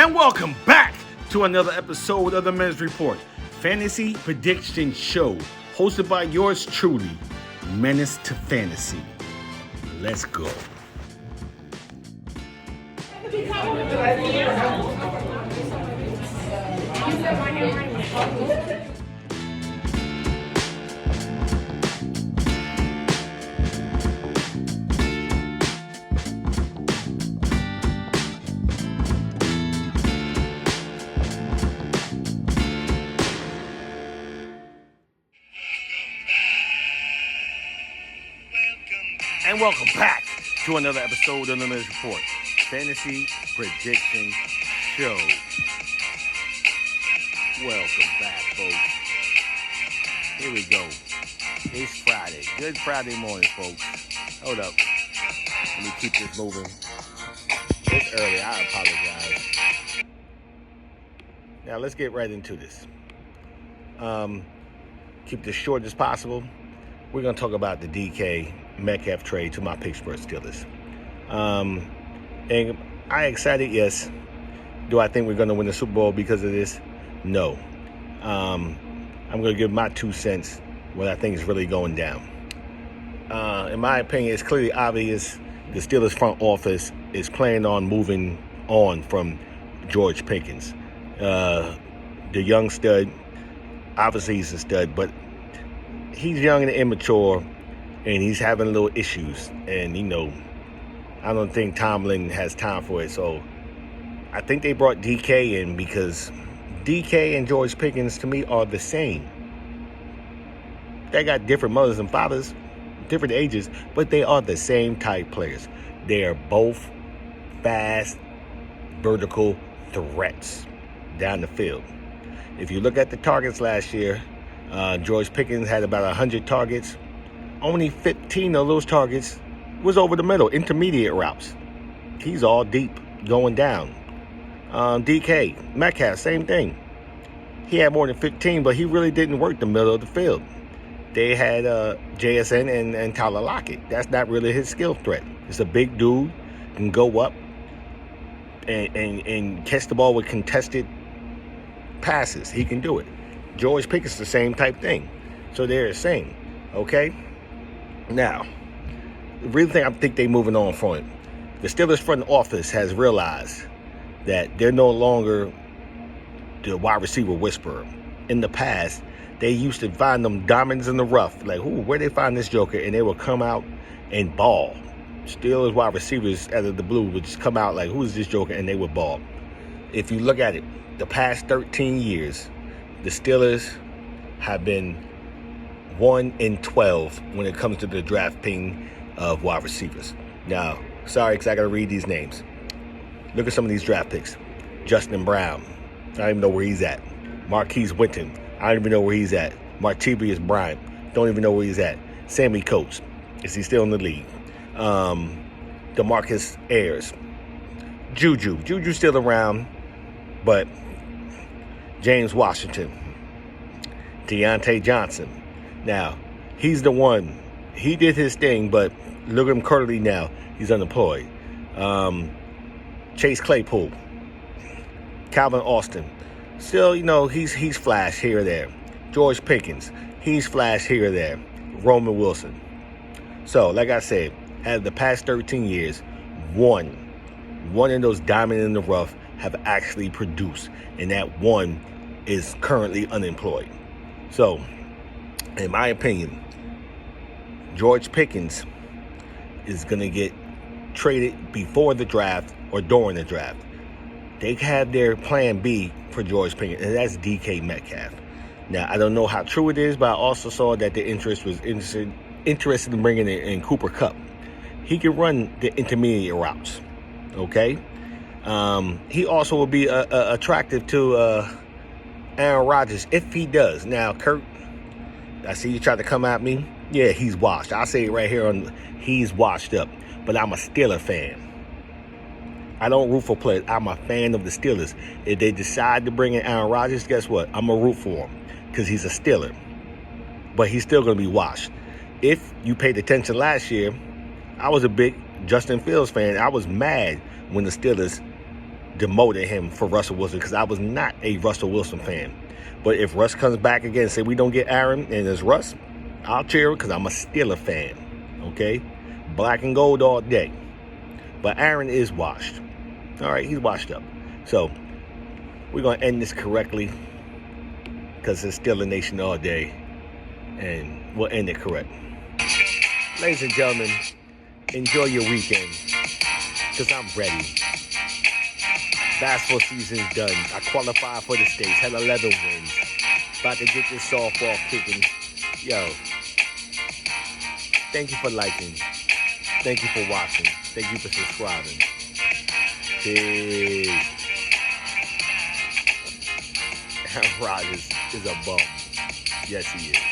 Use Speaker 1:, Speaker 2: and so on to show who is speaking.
Speaker 1: And welcome back to another episode of the Menace Report, Fantasy Prediction Show, hosted by yours truly, Menace to Fantasy. Let's go. And welcome back to another episode of the Menace Report, Fantasy Prediction Show. Welcome back, folks. Here we go. It's Friday. Good Friday morning, folks. Hold up. Let me keep this moving. It's early. I apologize. Now, let's get right into this. Keep this short as possible. We're going to talk about the DK Metcalf trade to my Pittsburgh Steelers. And I excited, yes. Do I think we're going to win the Super Bowl because of this? No. I'm going to give my 2 cents what I think is really going down. In my opinion, it's clearly obvious the Steelers front office is planning on moving on from George Pickens. The young stud, obviously he's a stud, but he's young and immature, and he's having little issues. And, I don't think Tomlin has time for it. So I think they brought DK in because DK and George Pickens, to me, are the same. They got different mothers and fathers, different ages, but they are the same type players. They are both fast, vertical threats down the field. If you look at the targets last year, George Pickens had about 100 targets. Only 15 of those targets was over the middle, intermediate routes. He's all deep, going down. DK Metcalf, same thing. He had more than 15, but he really didn't work the middle of the field. They had JSN and Tyler Lockett. That's not really his skill threat. It's a big dude, can go up and catch the ball with contested passes. He can do it. George Pickens, the same type thing. So they're the same, okay? Now, the real thing I think they're moving on from it, the Steelers front office has realized that they're no longer the wide receiver whisperer. In the past, they used to find them diamonds in the rough, like, where they find this joker? And they would come out and ball. Steelers wide receivers out of the blue would just come out like, who is this joker? And they would ball. If you look at it, the past 13 years, the Steelers have been 1-12 when it comes to the drafting of wide receivers. Now, sorry, because I got to read these names. Look at some of these draft picks. Justin Brown. I don't even know where he's at. Marquise Winton. I don't even know where he's at. Martavius Bryant. Don't even know where he's at. Sammy Coates. Is he still in the league? DeMarcus Ayers. Juju's still around, but James Washington. Deontay Johnson. Now, he's the one. He did his thing, but look at him currently now. He's unemployed. Chase Claypool. Calvin Austin. Still, he's flash here or there. George Pickens. He's flash here or there. Roman Wilson. So, like I said, out of the past 13 years, one of those diamond in the rough have actually produced. And that one is currently unemployed. So, in my opinion, George Pickens is going to get traded before the draft or during the draft. They have their plan B for George Pickens, and that's DK Metcalf. Now, I don't know how true it is, but I also saw that the interest was interested in bringing in Cooper Kupp. He can run the intermediate routes, okay? He also will be attractive to Aaron Rodgers if he does. Now, Kurt, I see you try to come at me. Yeah, he's washed. I'll say it right here he's washed up. But I'm a Steeler fan. I don't root for players. I'm a fan of the Steelers. If they decide to bring in Aaron Rodgers, guess what? I'm going to root for him because he's a Steeler. But he's still going to be washed. If you paid attention last year, I was a big Justin Fields fan. I was mad when the Steelers demoted him for Russell Wilson because I was not a Russell Wilson fan. But if Russ comes back again and say we don't get Aaron and it's Russ, I'll cheer because I'm a Steeler fan. Okay? Black and gold all day. But Aaron is washed. All right, he's washed up. So we're going to end this correctly because it's Steeler Nation all day. And we'll end it correct. Ladies and gentlemen, enjoy your weekend because I'm ready. Basketball season's done. I qualified for the States. Had 11 wins. About to get this softball kicking. Yo, thank you for liking. Thank you for watching. Thank you for subscribing. Peace. Aaron Rodgers is a bum. Yes, he is.